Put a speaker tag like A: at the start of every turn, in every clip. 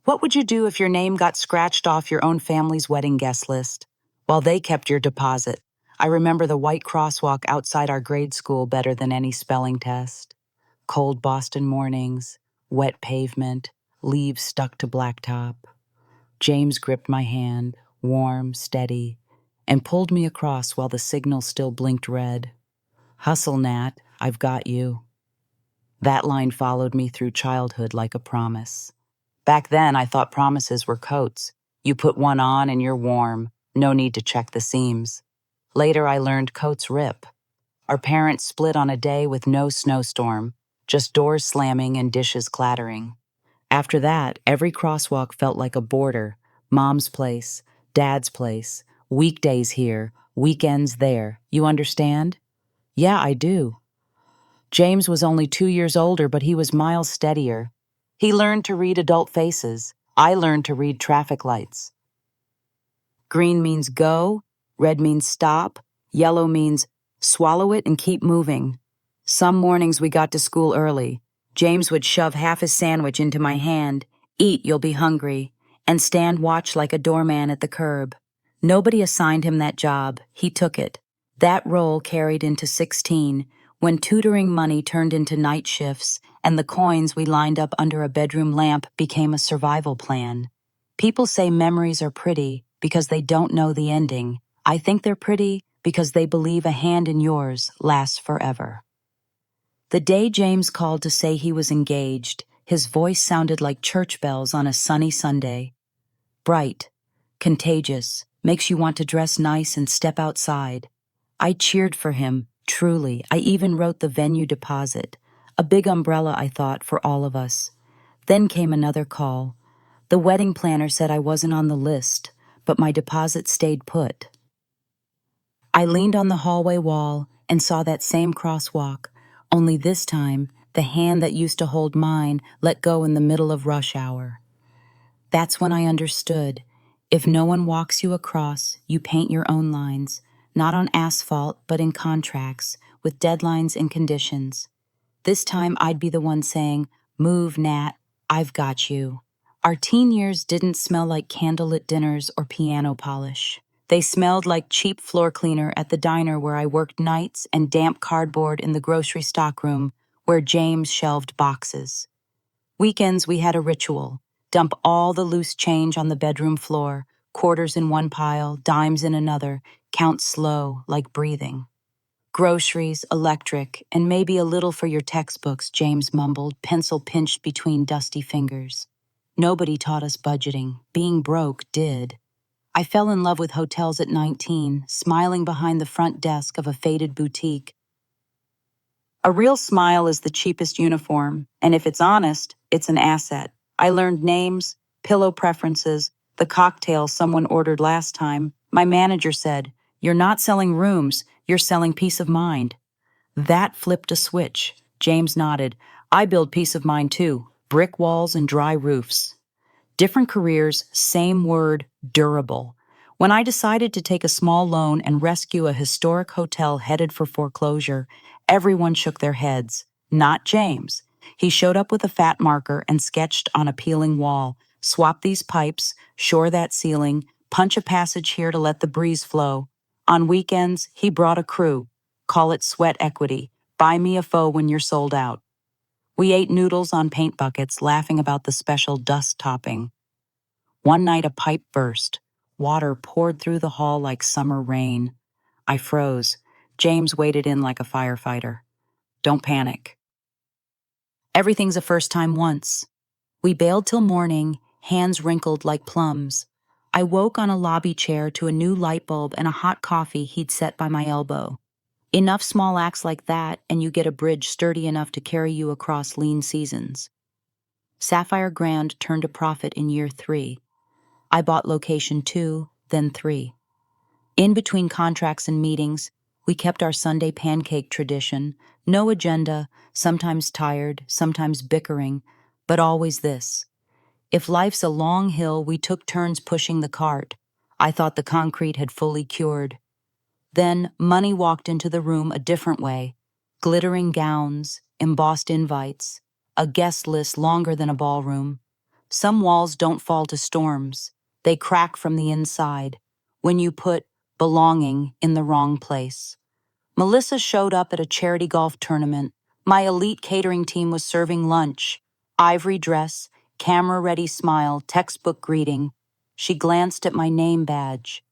A: What would you do if your name got scratched off your own family's wedding guest list? While they kept your deposit. I remember the white crosswalk outside our grade school better than any spelling test. Cold Boston mornings, wet pavement, leaves stuck to blacktop. James gripped my hand, warm, steady, and pulled me across while the signal still blinked red. Hustle, Nat, I've got you. That line followed me through childhood like a promise. Back then, I thought promises were coats. You put one on and you're warm. No need to check the seams. Later, I learned coats rip. Our parents split on a day with no snowstorm, just doors slamming and dishes clattering. After that, every crosswalk felt like a border. Mom's place, Dad's place, weekdays here, weekends there. You understand? Yeah, I do. James was only 2 years older, but he was miles steadier. He learned to read adult faces. I learned to read traffic lights. Green means go, red means stop, yellow means swallow it and keep moving. Some mornings we got to school early. James would shove half his sandwich into my hand, eat, you'll be hungry, and stand watch like a doorman at the curb. Nobody assigned him that job. He took it. That role carried into 16, when tutoring money turned into night shifts, and the coins we lined up under a bedroom lamp became a survival plan. People say memories are pretty because they don't know the ending. I think they're pretty because they believe a hand in yours lasts forever. The day James called to say he was engaged, his voice sounded like church bells on a sunny Sunday. Bright, contagious, makes you want to dress nice and step outside. I cheered for him, truly. I even wrote the venue deposit. A big umbrella, I thought, for all of us. Then came another call. The wedding planner said I wasn't on the list, but my deposit stayed put. I leaned on the hallway wall and saw that same crosswalk, only this time, the hand that used to hold mine let go in the middle of rush hour. That's when I understood. If no one walks you across, you paint your own lines, not on asphalt, but in contracts, with deadlines and conditions. This time I'd be the one saying, "Move, Nat, I've got you." Our teen years didn't smell like candlelit dinners or piano polish. They smelled like cheap floor cleaner at the diner where I worked nights and damp cardboard in the grocery stockroom where James shelved boxes. Weekends we had a ritual. Dump all the loose change on the bedroom floor, quarters in one pile, dimes in another, count slow like breathing. Groceries, electric, and maybe a little for your textbooks, James mumbled, pencil pinched between dusty fingers. Nobody taught us budgeting. Being broke did. I fell in love with hotels at 19, smiling behind the front desk of a faded boutique. A real smile is the cheapest uniform, and if it's honest, it's an asset. I learned names, pillow preferences, the cocktail someone ordered last time. My manager said, "You're not selling rooms, you're selling peace of mind." That flipped a switch. James nodded. I build peace of mind too. Brick walls and dry roofs. Different careers, same word, durable. When I decided to take a small loan and rescue a historic hotel headed for foreclosure, everyone shook their heads. Not James. He showed up with a fat marker and sketched on a peeling wall. Swap these pipes, shore that ceiling, punch a passage here to let the breeze flow. On weekends, he brought a crew. Call it sweat equity. Buy me a foe when you're sold out. We ate noodles on paint buckets, laughing about the special dust topping. One night a pipe burst. Water poured through the hall like summer rain. I froze. James waded in like a firefighter. Don't panic. Everything's a first time once. We bailed till morning, hands wrinkled like plums. I woke on a lobby chair to a new light bulb and a hot coffee he'd set by my elbow. Enough small acts like that, and you get a bridge sturdy enough to carry you across lean seasons. Sapphire Grand turned a profit in year 3. I bought location 2, then 3. In between contracts and meetings, we kept our Sunday pancake tradition. No agenda, sometimes tired, sometimes bickering, but always this. If life's a long hill, we took turns pushing the cart. I thought the concrete had fully cured. Then money walked into the room a different way. Glittering gowns, embossed invites, a guest list longer than a ballroom. Some walls don't fall to storms. They crack from the inside when you put belonging in the wrong place. Melissa showed up at a charity golf tournament. My elite catering team was serving lunch. Ivory dress, camera-ready smile, textbook greeting. She glanced at my name badge.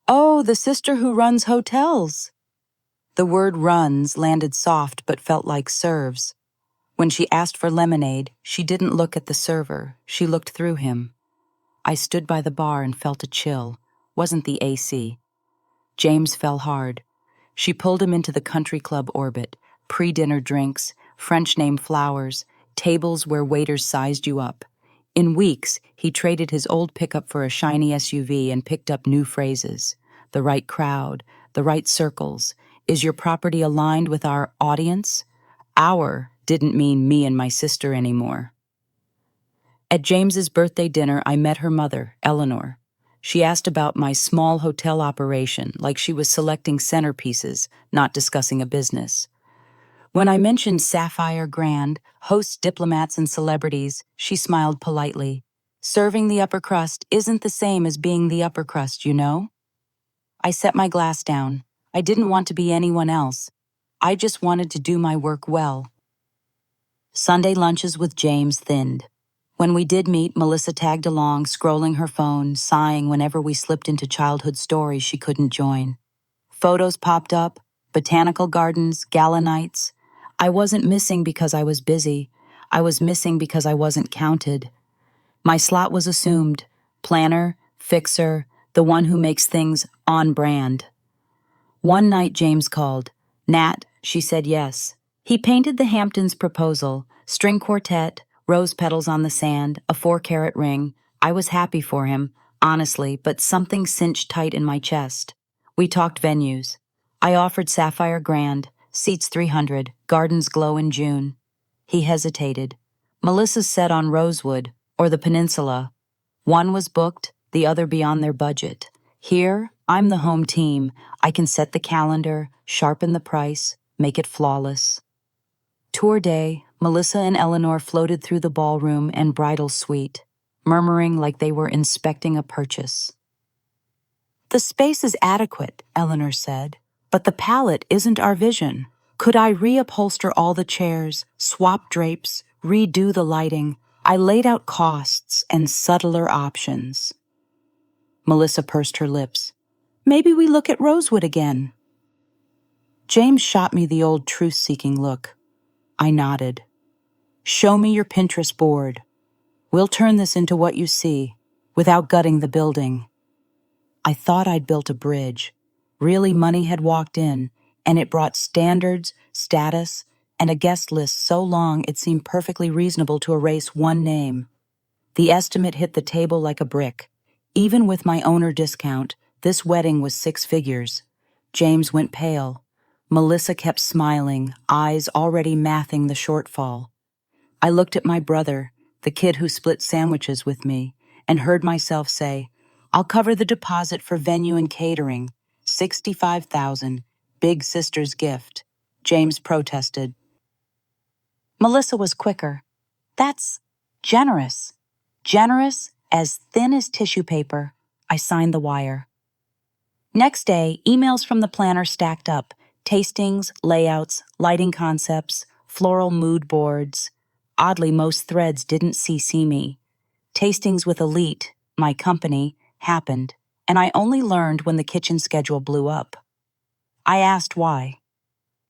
A: "Oh, the sister who runs hotels." The word runs landed soft but felt like serves. When she asked for lemonade, she didn't look at the server. She looked through him. I stood by the bar and felt a chill. Wasn't the AC. James fell hard. She pulled him into the country club orbit. Pre-dinner drinks, French name flowers, tables where waiters sized you up. In weeks, he traded his old pickup for a shiny SUV and picked up new phrases. The right crowd, the right circles. Is your property aligned with our audience? Our didn't mean me and my sister anymore. At James's birthday dinner, I met her mother, Eleanor. She asked about my small hotel operation, like she was selecting centerpieces, not discussing a business. When I mentioned Sapphire Grand, hosts diplomats and celebrities, she smiled politely. Serving the upper crust isn't the same as being the upper crust, you know? I set my glass down. I didn't want to be anyone else. I just wanted to do my work well. Sunday lunches with James thinned. When we did meet, Melissa tagged along, scrolling her phone, sighing whenever we slipped into childhood stories she couldn't join. Photos popped up, botanical gardens, gala nights. I wasn't missing because I was busy. I was missing because I wasn't counted. My slot was assumed. Planner, fixer, the one who makes things on brand. One night James called. "Nat," she said yes. He painted the Hamptons proposal, string quartet, rose petals on the sand, a 4-carat ring. I was happy for him, honestly, but something cinched tight in my chest. We talked venues. I offered Sapphire Grand, seats 300, gardens glow in June. He hesitated. Melissa's set on Rosewood, or the Peninsula. One was booked, the other beyond their budget. Here, I'm the home team. I can set the calendar, sharpen the price, make it flawless. Tour day, Melissa and Eleanor floated through the ballroom and bridal suite, murmuring like they were inspecting a purchase. "The space is adequate," Eleanor said, "but the palette isn't our vision. Could I reupholster all the chairs, swap drapes, redo the lighting?" I laid out costs and subtler options. Melissa pursed her lips. "Maybe we look at Rosewood again." James shot me the old truth-seeking look. I nodded. "Show me your Pinterest board. We'll turn this into what you see, without gutting the building." I thought I'd built a bridge. Really, money had walked in, and it brought standards, status, and a guest list so long it seemed perfectly reasonable to erase one name. The estimate hit the table like a brick. Even with my owner discount, this wedding was 6 figures. James went pale. Melissa kept smiling, eyes already mathing the shortfall. I looked at my brother, the kid who split sandwiches with me, and heard myself say, "I'll cover the deposit for venue and catering. 65,000, big sister's gift." James protested. Melissa was quicker. "That's generous. Generous, as thin as tissue paper." I signed the wire. Next day, emails from the planner stacked up. Tastings, layouts, lighting concepts, floral mood boards. Oddly, most threads didn't CC me. Tastings with Elite, my company, happened, and I only learned when the kitchen schedule blew up. I asked why.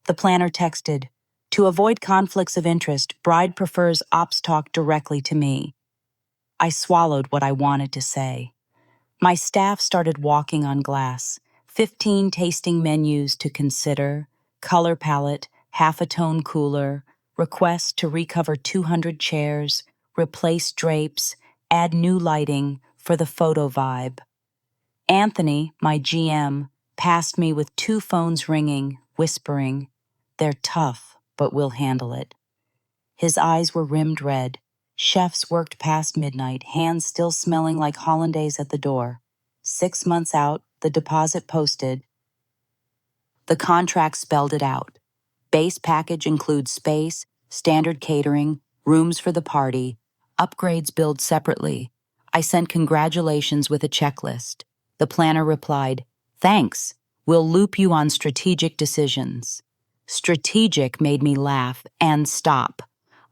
A: The planner texted, "To avoid conflicts of interest, bride prefers ops talk directly to me." I swallowed what I wanted to say. My staff started walking on glass. 15 tasting menus to consider, color palette, half a tone cooler, request to recover 200 chairs, replace drapes, add new lighting for the photo vibe. Anthony, my GM, passed me with 2 phones ringing, whispering, "They're tough, but we'll handle it." His eyes were rimmed red. Chefs worked past midnight, hands still smelling like hollandaise at the door. 6 months out, the deposit posted. The contract spelled it out. Base package includes space, standard catering, rooms for the party, Upgrades billed separately. I sent congratulations with a checklist. The planner replied, "Thanks. We'll loop you on strategic decisions." Strategic made me laugh and stop.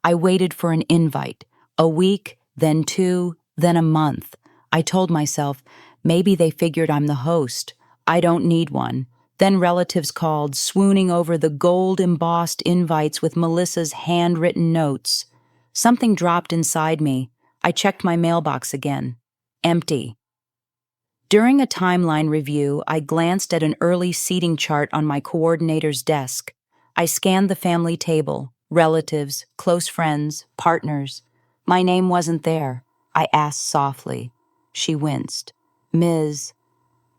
A: I waited for an invite. A week, then 2, then a month. I told myself, maybe they figured I'm the host. I don't need one. Then relatives called, swooning over the gold-embossed invites with Melissa's handwritten notes. Something dropped inside me. I checked my mailbox again. Empty. During a timeline review, I glanced at an early seating chart on my coordinator's desk. I scanned the family table, relatives, close friends, partners. My name wasn't there. I asked softly. She winced. "Ms."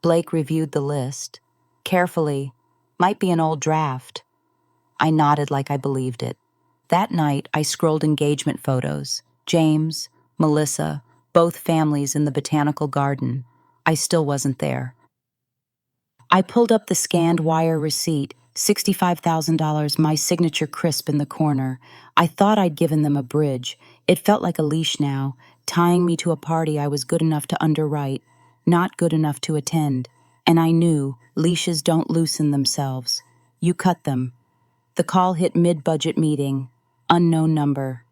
A: Blake reviewed the list. Carefully. "Might be an old draft." I nodded like I believed it. That night, I scrolled engagement photos. James, Melissa, both families in the botanical garden. I still wasn't there. I pulled up the scanned wire receipt, $65,000, my signature crisp in the corner. I thought I'd given them a bridge. It felt like a leash now, tying me to a party I was good enough to underwrite, not good enough to attend. And I knew leashes don't loosen themselves. You cut them. The call hit mid-budget meeting. Unknown number.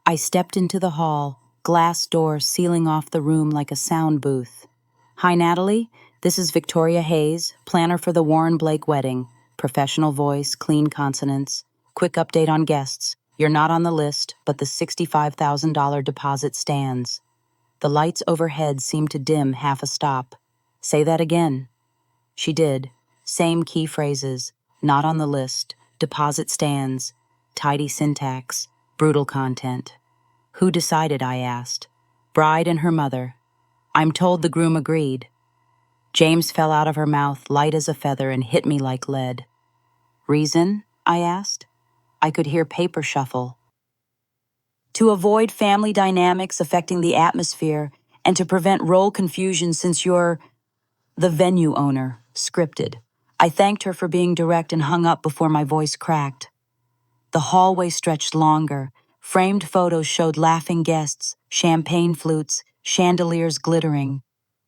A: I stepped into the hall, glass door sealing off the room like a sound booth. "Hi, Natalie. This is Victoria Hayes, planner for the Warren Blake wedding. Professional voice, clean consonants. Quick update on guests. You're not on the list, but the $65,000 deposit stands." The lights overhead seemed to dim half a stop. "Say that again." She did. Same key phrases. Not on the list. Deposit stands. Tidy syntax. Brutal content. "Who decided?" I asked. "Bride and her mother. I'm told the groom agreed." James fell out of her mouth, light as a feather, and hit me like lead. "Reason?" I asked. I could hear paper shuffle. "To avoid family dynamics affecting the atmosphere and to prevent role confusion since you're the venue owner," scripted. I thanked her for being direct and hung up before my voice cracked. The hallway stretched longer. Framed photos showed laughing guests, champagne flutes, chandeliers glittering.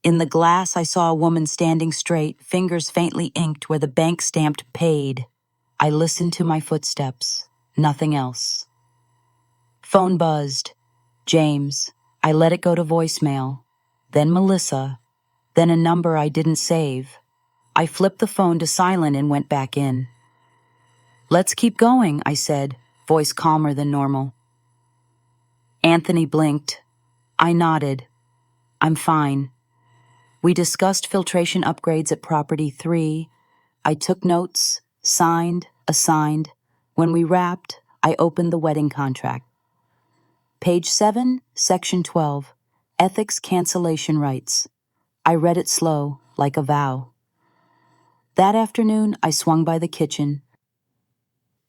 A: In the glass, I saw a woman standing straight, fingers faintly inked where the bank stamped "paid." I listened to my footsteps. Nothing else. Phone buzzed. James. I let it go to voicemail. Then Melissa. Then a number I didn't save. I flipped the phone to silent and went back in. "Let's keep going," I said, voice calmer than normal. Anthony blinked. I nodded. "I'm fine." We discussed filtration upgrades at Property 3. I took notes, signed, assigned. When we wrapped, I opened the wedding contract. Page 7, Section 12, Ethics Cancellation Rights. I read it slow, like a vow. That afternoon, I swung by the kitchen.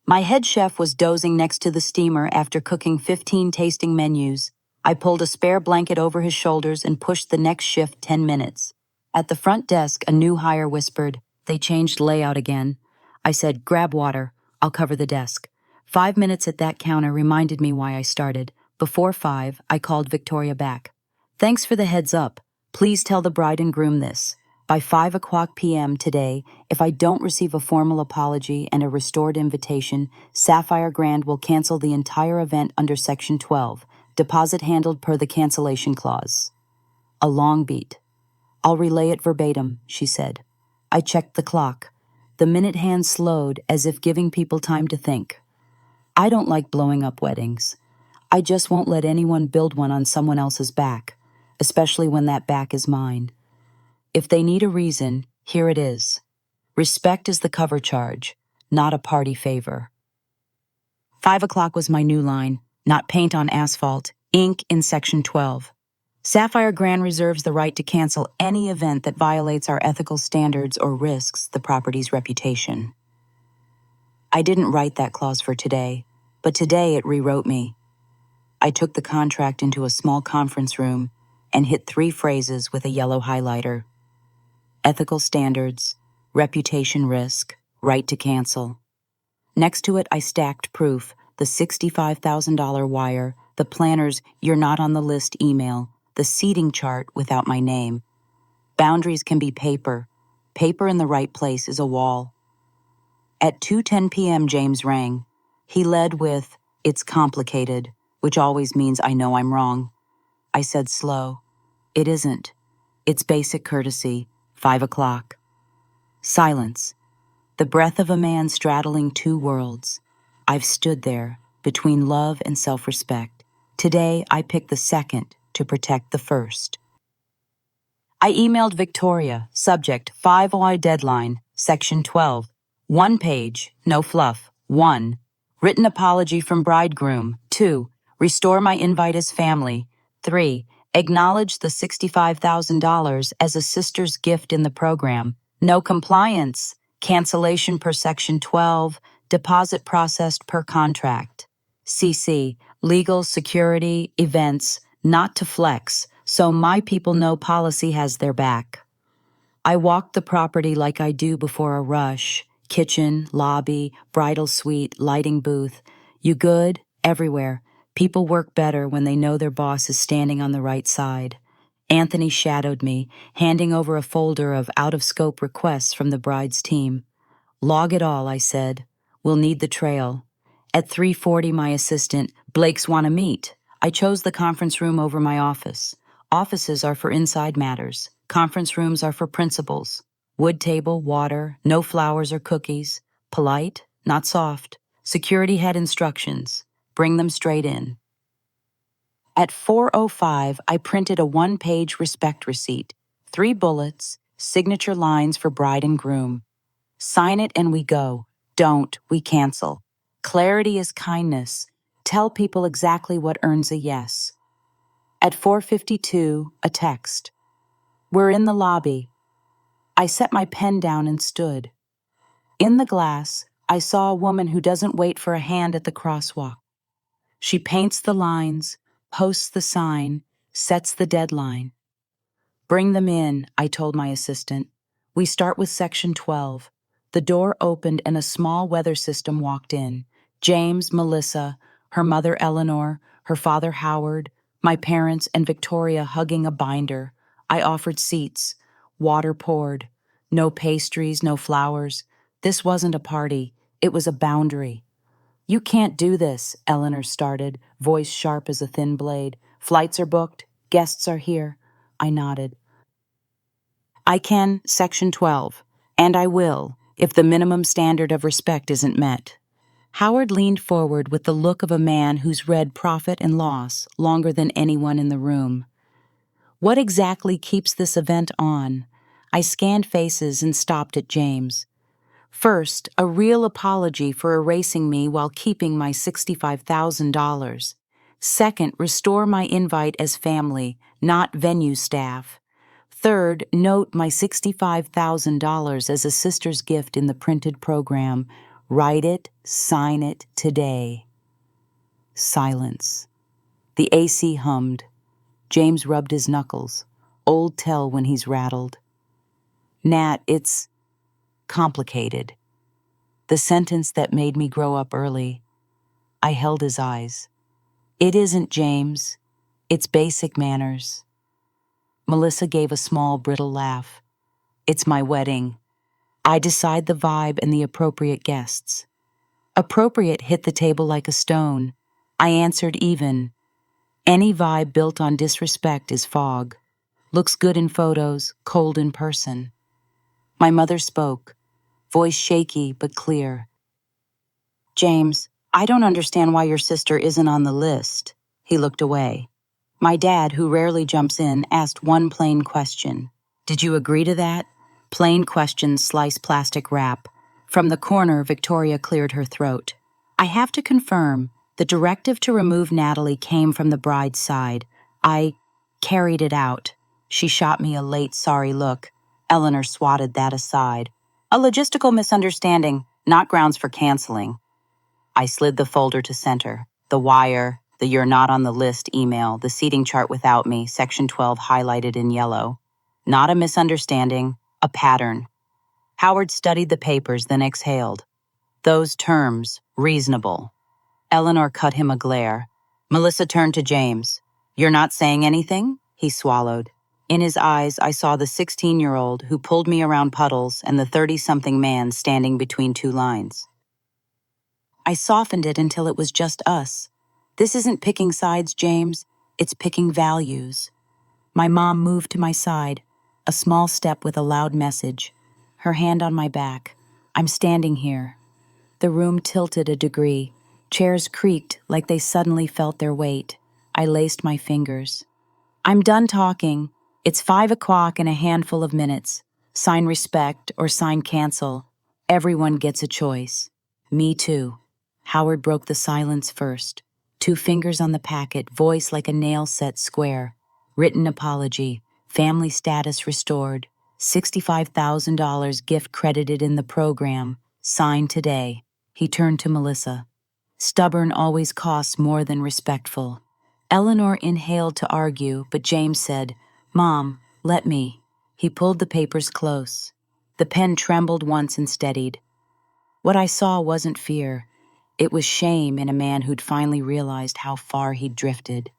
A: My head chef was dozing next to the steamer after cooking 15 tasting menus. I pulled a spare blanket over his shoulders and pushed the next shift 10 minutes. At the front desk, a new hire whispered, "They changed layout again." I said, "Grab water. I'll cover the desk." 5 minutes at that counter reminded me why I started. Before 5, I called Victoria back. "Thanks for the heads up. Please tell the bride and groom this. By 5 p.m. today, if I don't receive a formal apology and a restored invitation, Sapphire Grand will cancel the entire event under Section 12, deposit handled per the cancellation clause." A long beat. "I'll relay it verbatim," she said. I checked the clock. The minute hand slowed as if giving people time to think. I don't like blowing up weddings. I just won't let anyone build one on someone else's back, especially when that back is mine. If they need a reason, here it is. Respect is the cover charge, not a party favor. 5 was my new line, not paint on asphalt, ink in Section 12. Sapphire Grand reserves the right to cancel any event that violates our ethical standards or risks the property's reputation. I didn't write that clause for today, but today it rewrote me. I took the contract into a small conference room and hit 3 phrases with a yellow highlighter. Ethical standards, reputation risk, right to cancel. Next to it, I stacked proof, the $65,000 wire, the planner's "you're not on the list" email, the seating chart without my name. Boundaries can be paper. Paper in the right place is a wall. At 2:10 p.m., James rang. He led with, "It's complicated," which always means I know I'm wrong. I said slow, "It isn't. It's basic courtesy. 5 o'clock. Silence. The breath of a man straddling two worlds. I've stood there, between love and self-respect. Today, I pick the second to protect the first. I emailed Victoria, subject 5Y deadline, section 12. 1 page, no fluff. 1. Written apology from bridegroom. 2. Restore my invite as family. 3. Acknowledge the $65,000 as a sister's gift in the program. No compliance. Cancellation per section 12. Deposit processed per contract. CC. Legal, security, events, not to flex, so my people know policy has their back. I walked the property like I do before a rush. Kitchen, lobby, bridal suite, lighting booth. You good? Everywhere. People work better when they know their boss is standing on the right side. Anthony shadowed me, handing over a folder of out-of-scope requests from the bride's team. Log it all, I said. We'll need the trail. At 3:40, my assistant, "Blake's want to meet." I chose the conference room over my office. Offices are for inside matters. Conference rooms are for principals. Wood table, water, no flowers or cookies. Polite, not soft. Security had instructions. Bring them straight in. At 4:05, I printed a one-page respect receipt. 3 bullets, signature lines for bride and groom. Sign it and we go. Don't, we cancel. Clarity is kindness. Tell people exactly what earns a yes. At 4:52, a text. We're in the lobby. I set my pen down and stood. In the glass, I saw a woman who doesn't wait for a hand at the crosswalk. She paints the lines, posts the sign, sets the deadline. Bring them in, I told my assistant. We start with section 12. The door opened and a small weather system walked in. James, Melissa, her mother Eleanor, her father Howard, my parents and Victoria hugging a binder. I offered seats. Water poured. No pastries, no flowers. This wasn't a party. It was a boundary. "You can't do this," Eleanor started, voice sharp as a thin blade. "Flights are booked. Guests are here." I nodded. "I can, section 12, and I will, if the minimum standard of respect isn't met." Howard leaned forward with the look of a man who's read profit and loss longer than anyone in the room. "What exactly keeps this event on?" I scanned faces and stopped at James. "First, a real apology for erasing me while keeping my $65,000. Second, restore my invite as family, not venue staff. Third, note my $65,000 as a sister's gift in the printed program. Write it, sign it today." Silence. The AC hummed. James rubbed his knuckles. Old tell when he's rattled. "Nat, it's complicated." The sentence that made me grow up early. I held his eyes. "It isn't, James. It's basic manners." Melissa gave a small, brittle laugh. "It's my wedding. I decide the vibe and the appropriate guests." Appropriate hit the table like a stone. I answered even. Any vibe built on disrespect is fog. Looks good in photos, cold in person. My mother spoke, voice shaky but clear. "James, I don't understand why your sister isn't on the list." He looked away. My dad, who rarely jumps in, asked one plain question. "Did you agree to that?" Plain question, slice plastic wrap. From the corner, Victoria cleared her throat. "I have to confirm, the directive to remove Natalie came from the bride's side. I carried it out." She shot me a late sorry look. Eleanor swatted that aside. "A logistical misunderstanding, not grounds for canceling." I slid the folder to center. The wire, the "you're not on the list" email, the seating chart without me, section 12 highlighted in yellow. Not a misunderstanding, a pattern. Howard studied the papers, then exhaled. "Those terms, reasonable." Eleanor cut him a glare. Melissa turned to James. "You're not saying anything?" He swallowed. In his eyes, I saw the 16-year-old who pulled me around puddles and the 30-something man standing between two lines. I softened it until it was just us. "This isn't picking sides, James. It's picking values." My mom moved to my side, a small step with a loud message, her hand on my back. "I'm standing here." The room tilted a degree. Chairs creaked like they suddenly felt their weight. I laced my fingers. "I'm done talking. It's 5 o'clock in a handful of minutes. Sign respect or sign cancel. Everyone gets a choice." "Me too." Howard broke the silence first. 2 fingers on the packet, voice like a nail set square. Written apology, family status restored, $65,000 gift credited in the program, signed today. He turned to Melissa. "Stubborn always costs more than respectful." Eleanor inhaled to argue, but James said, "Mom, let me." He pulled the papers close. The pen trembled once and steadied. What I saw wasn't fear. It was shame in a man who'd finally realized how far he'd drifted.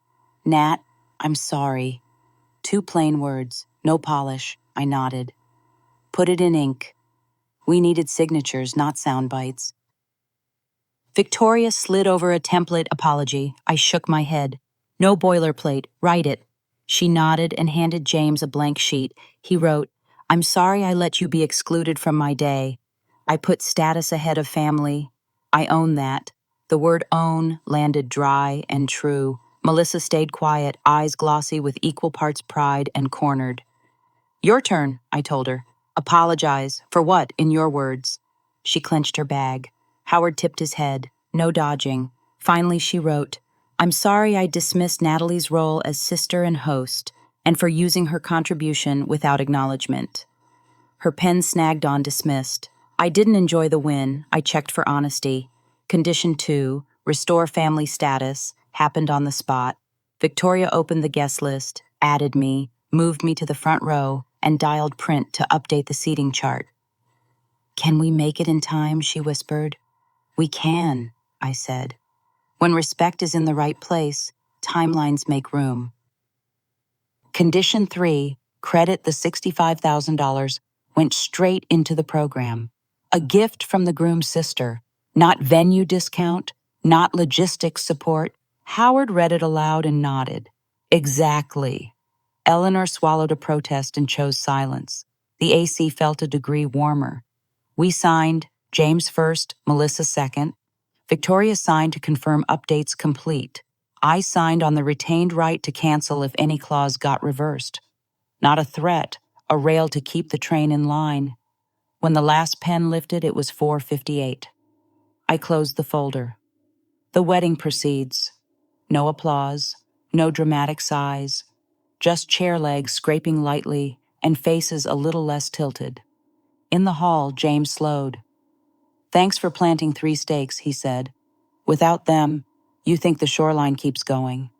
A: "Nat, I'm sorry." 2 plain words, no polish. I nodded. "Put it in ink." We needed signatures, not sound bites. Victoria slid over a template apology. I shook my head. "No boilerplate. Write it." She nodded and handed James a blank sheet. He wrote, "I'm sorry I let you be excluded from my day. I put status ahead of family. I own that." The word own landed dry and true. Melissa stayed quiet, eyes glossy with equal parts pride and cornered. "Your turn," I told her. "Apologize. For what, in your words?" She clenched her bag. Howard tipped his head. No dodging. Finally, she wrote, "I'm sorry I dismissed Natalie's role as sister and host, and for using her contribution without acknowledgement." Her pen snagged on dismissed. I didn't enjoy the win. I checked for honesty. Condition 2, restore family status, happened on the spot. Victoria opened the guest list, added me, moved me to the front row, and dialed print to update the seating chart. "Can we make it in time?" she whispered. "We can," I said. When respect is in the right place, timelines make room. Condition 3, credit the $65,000, went straight into the program. A gift from the groom's sister, not venue discount, not logistics support. Howard read it aloud and nodded. "Exactly." Eleanor swallowed a protest and chose silence. The AC felt a degree warmer. We signed, James first, Melissa second. Victoria signed to confirm updates complete. I signed on the retained right to cancel if any clause got reversed. Not a threat, a rail to keep the train in line. When the last pen lifted, it was 4:58. I closed the folder. The wedding proceeds. No applause, no dramatic sighs, just chair legs scraping lightly and faces a little less tilted. In the hall, James slowed. "Thanks for planting 3 stakes," he said. "Without them, you think the shoreline keeps going."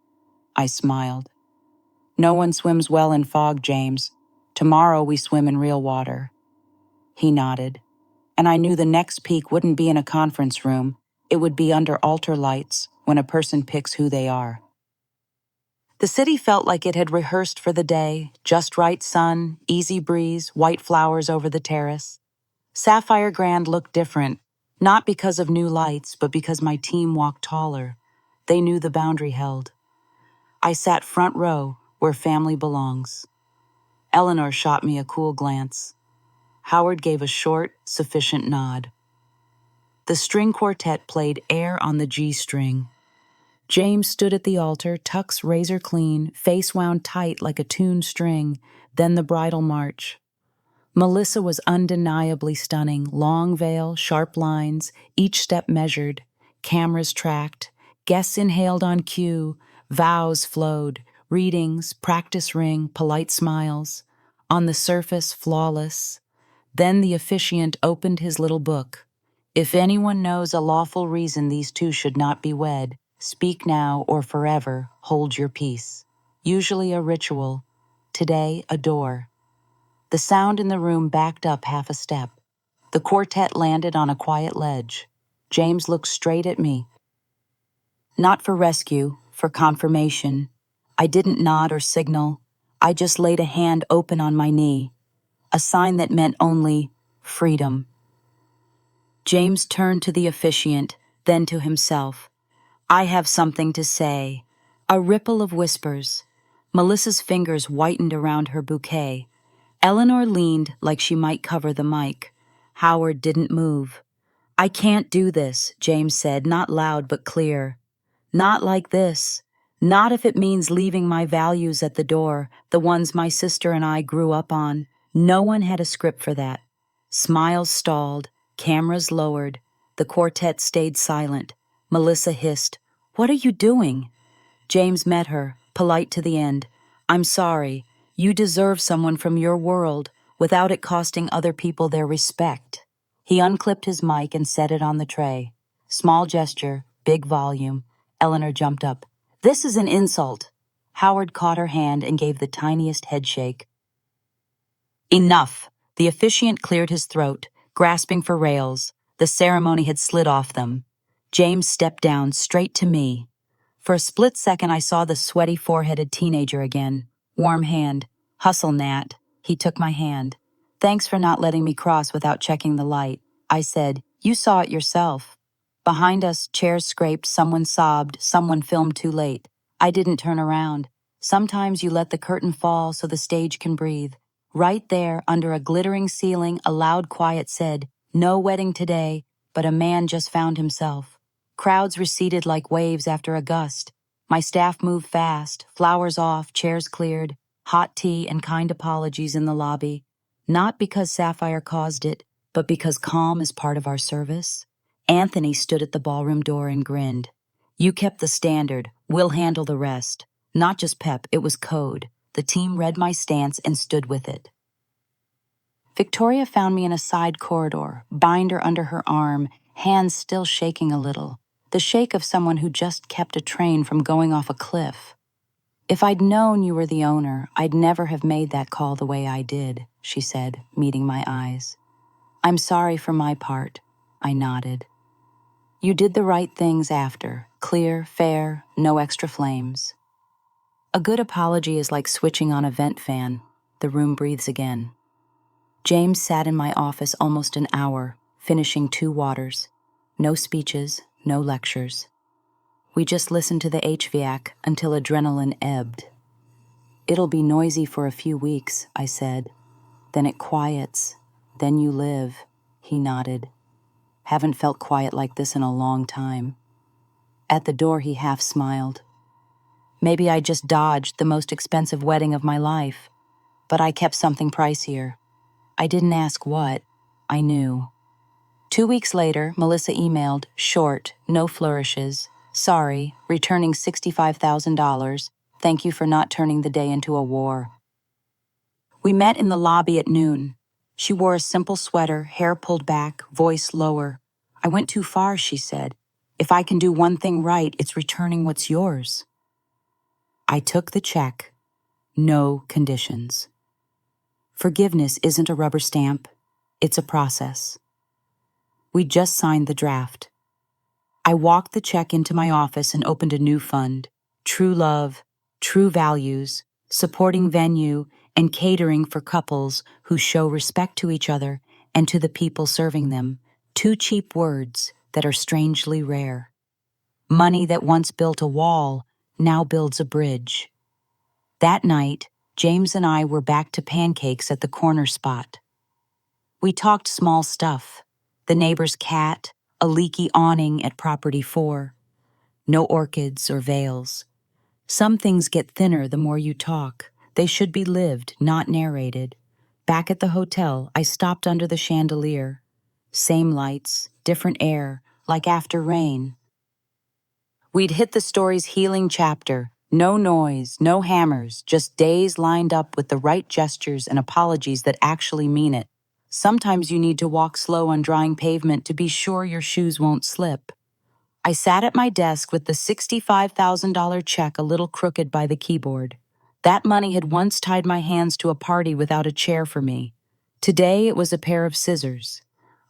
A: I smiled. "No one swims well in fog, James. Tomorrow we swim in real water." He nodded. And I knew the next peak wouldn't be in a conference room. It would be under altar lights when a person picks who they are. The city felt like it had rehearsed for the day. Just right sun, easy breeze, white flowers over the terrace. Sapphire Grand looked different, not because of new lights, but because my team walked taller. They knew the boundary held. I sat front row, where family belongs. Eleanor shot me a cool glance. Howard gave a short, sufficient nod. The string quartet played Air on the G string. James stood at the altar, tux razor clean, face wound tight like a tuned string, then the bridal march. Melissa was undeniably stunning, long veil, sharp lines, each step measured, cameras tracked, guests inhaled on cue, vows flowed, readings, practice ring, polite smiles. On the surface, flawless. Then the officiant opened his little book. "If anyone knows a lawful reason these two should not be wed, speak now or forever, hold your peace." Usually a ritual. Today, a door. The sound in the room backed up half a step. The quartet landed on a quiet ledge. James looked straight at me. "Not for rescue, for confirmation. I didn't nod or signal. I just laid a hand open on my knee, a sign that meant only freedom. James turned to the officiant, then to himself. I have something to say. A ripple of whispers. Melissa's fingers whitened around her bouquet. Eleanor leaned like she might cover the mic. Howard didn't move. I can't do this, James said, not loud but clear. Not like this. Not if it means leaving my values at the door, the ones my sister and I grew up on. No one had a script for that. Smiles stalled, cameras lowered. The quartet stayed silent. Melissa hissed, "What are you doing?" James met her, polite to the end. I'm sorry. You deserve someone from your world without it costing other people their respect. He unclipped his mic and set it on the tray. Small gesture, big volume. Eleanor jumped up. This is an insult. Howard caught her hand and gave the tiniest headshake. Enough. The officiant cleared his throat, grasping for rails. The ceremony had slid off them. James stepped down, straight to me. For a split second, I saw the sweaty, foreheaded teenager again. Warm hand. Hustle, Nat. He took my hand. Thanks for not letting me cross without checking the light. I said, you saw it yourself. Behind us, chairs scraped, someone sobbed, someone filmed too late. I didn't turn around. Sometimes you let the curtain fall so the stage can breathe. Right there, under a glittering ceiling, a loud quiet said, no wedding today, but a man just found himself. Crowds receded like waves after a gust. My staff moved fast, flowers off, chairs cleared, hot tea and kind apologies in the lobby. Not because Sapphire caused it, but because calm is part of our service. Anthony stood at the ballroom door and grinned. You kept the standard, we'll handle the rest. Not just pep, it was code. The team read my stance and stood with it. Victoria found me in a side corridor, binder under her arm, hands still shaking a little. The shake of someone who just kept a train from going off a cliff. If I'd known you were the owner, I'd never have made that call the way I did, she said, meeting my eyes. I'm sorry for my part, I nodded. You did the right things after, clear, fair, no extra flames. A good apology is like switching on a vent fan. The room breathes again. James sat in my office almost an hour, finishing 2 waters. No speeches, no lectures. We just listened to the HVAC until adrenaline ebbed. It'll be noisy for a few weeks, I said. Then it quiets. Then you live, he nodded. Haven't felt quiet like this in a long time. At the door, he half smiled. Maybe I just dodged the most expensive wedding of my life, but I kept something pricier. I didn't ask what. I knew. 2 weeks later, Melissa emailed, short, no flourishes. Sorry, returning $65,000. Thank you for not turning the day into a war. We met in the lobby at noon. She wore a simple sweater, hair pulled back, voice lower. I went too far, she said. If I can do one thing right, it's returning what's yours. I took the check. No conditions. Forgiveness isn't a rubber stamp. It's a process. We just signed the draft. I walked the check into my office and opened a new fund. True love, true values, supporting venue, and catering for couples who show respect to each other and to the people serving them. 2 cheap words that are strangely rare. Money that once built a wall now builds a bridge. That night, James and I were back to pancakes at the corner spot. We talked small stuff. The neighbor's cat, a leaky awning at Property 4. No orchids or veils. Some things get thinner the more you talk. They should be lived, not narrated. Back at the hotel, I stopped under the chandelier. Same lights, different air, like after rain. We'd hit the story's healing chapter. No noise, no hammers, just days lined up with the right gestures and apologies that actually mean it. Sometimes you need to walk slow on drying pavement to be sure your shoes won't slip. I sat at my desk with the $65,000 check a little crooked by the keyboard. That money had once tied my hands to a party without a chair for me. Today it was a pair of scissors.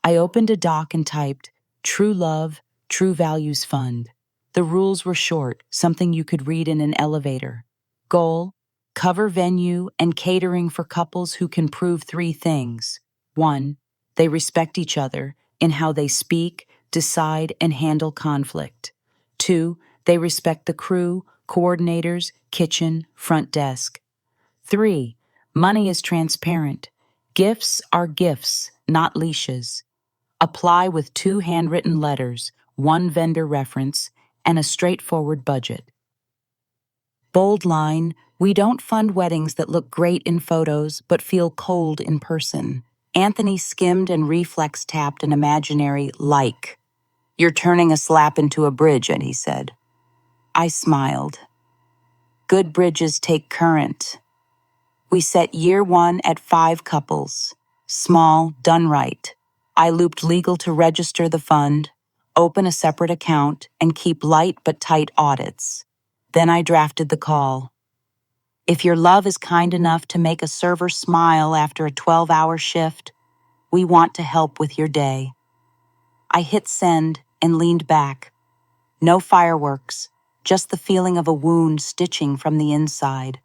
A: I opened a doc and typed, True Love, True Values Fund. The rules were short, something you could read in an elevator. Goal: cover venue and catering for couples who can prove three things. 1. They respect each other in how they speak, decide, and handle conflict. 2. They respect the crew, coordinators, kitchen, front desk. 3. Money is transparent. Gifts are gifts, not leashes. Apply with 2 handwritten letters, 1 vendor reference, and a straightforward budget. Bold line: we don't fund weddings that look great in photos but feel cold in person. Anthony skimmed and reflex tapped an imaginary like. You're turning a slap into a bridge, and he said. I smiled. Good bridges take current. We set year 1 at 5 couples. Small, done right. I looped legal to register the fund, open a separate account, and keep light but tight audits. Then I drafted the call. If your love is kind enough to make a server smile after a 12-hour shift, we want to help with your day. I hit send and leaned back. No fireworks, just the feeling of a wound stitching from the inside.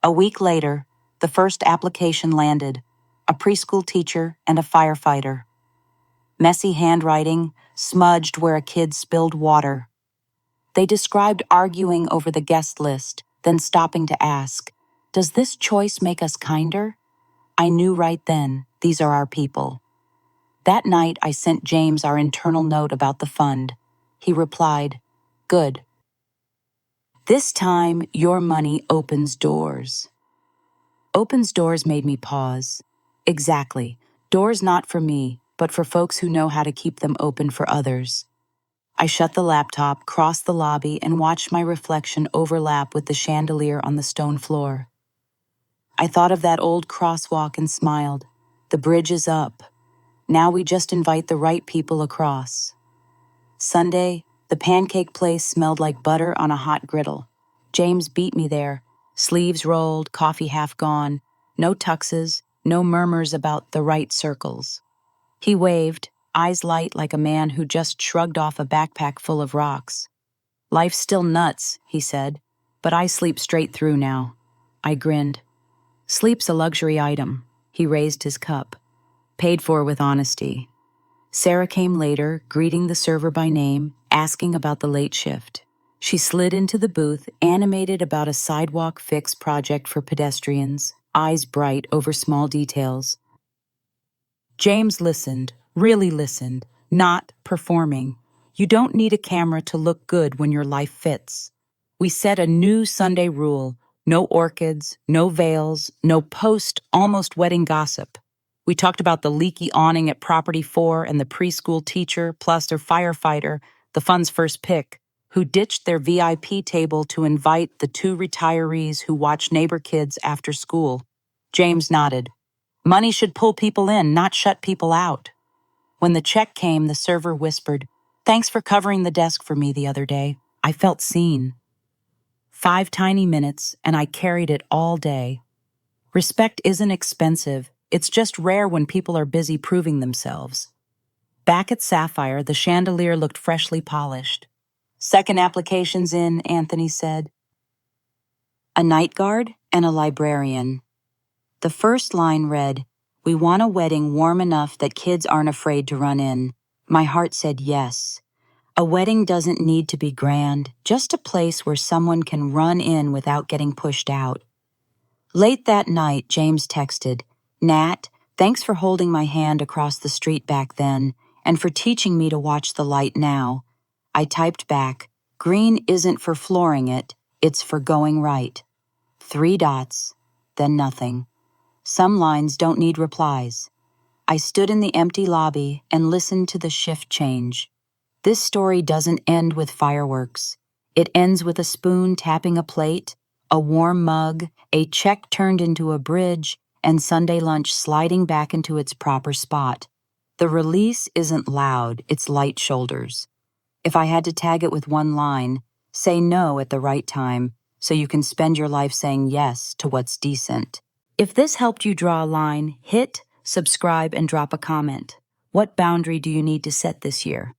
A: A week later, the first application landed, a preschool teacher and a firefighter. Messy handwriting, smudged where a kid spilled water. They described arguing over the guest list, then stopping to ask, does this choice make us kinder? I knew right then, these are our people. That night, I sent James our internal note about the fund. He replied, good. This time, your money opens doors. Opens doors made me pause. Exactly. Doors not for me, but for folks who know how to keep them open for others. I shut the laptop, crossed the lobby, and watched my reflection overlap with the chandelier on the stone floor. I thought of that old crosswalk and smiled. The bridge is up. Now we just invite the right people across. Sunday, the pancake place smelled like butter on a hot griddle. James beat me there, sleeves rolled, coffee half gone, no tuxes, no murmurs about the right circles. He waved, eyes light like a man who just shrugged off a backpack full of rocks. Life's still nuts, he said, but I sleep straight through now. I grinned. Sleep's a luxury item. He raised his cup. Paid for with honesty. Sarah came later, greeting the server by name, asking about the late shift. She slid into the booth, animated about a sidewalk fix project for pedestrians, eyes bright over small details. James listened, really listened, not performing. You don't need a camera to look good when your life fits. We set a new Sunday rule: no orchids, no veils, no post-almost wedding gossip. We talked about the leaky awning at Property 4 and the preschool teacher plus their firefighter, the fund's first pick, who ditched their VIP table to invite the 2 retirees who watch neighbor kids after school. James nodded. Money should pull people in, not shut people out. When the check came, the server whispered, thanks for covering the desk for me the other day. I felt seen. 5 tiny minutes, and I carried it all day. Respect isn't expensive. It's just rare when people are busy proving themselves. Back at Sapphire, the chandelier looked freshly polished. Second application's in, Anthony said. A night guard and a librarian. The first line read, we want a wedding warm enough that kids aren't afraid to run in. My heart said yes. A wedding doesn't need to be grand, just a place where someone can run in without getting pushed out. Late that night, James texted, Nat, thanks for holding my hand across the street back then, and for teaching me to watch the light now. I typed back, green isn't for flooring it, it's for going right. 3 dots, then nothing. Some lines don't need replies. I stood in the empty lobby and listened to the shift change. This story doesn't end with fireworks. It ends with a spoon tapping a plate, a warm mug, a check turned into a bridge, and Sunday lunch sliding back into its proper spot. The release isn't loud, it's light shoulders. If I had to tag it with one line, say no at the right time, so you can spend your life saying yes to what's decent. If this helped you draw a line, hit, subscribe, and drop a comment. What boundary do you need to set this year?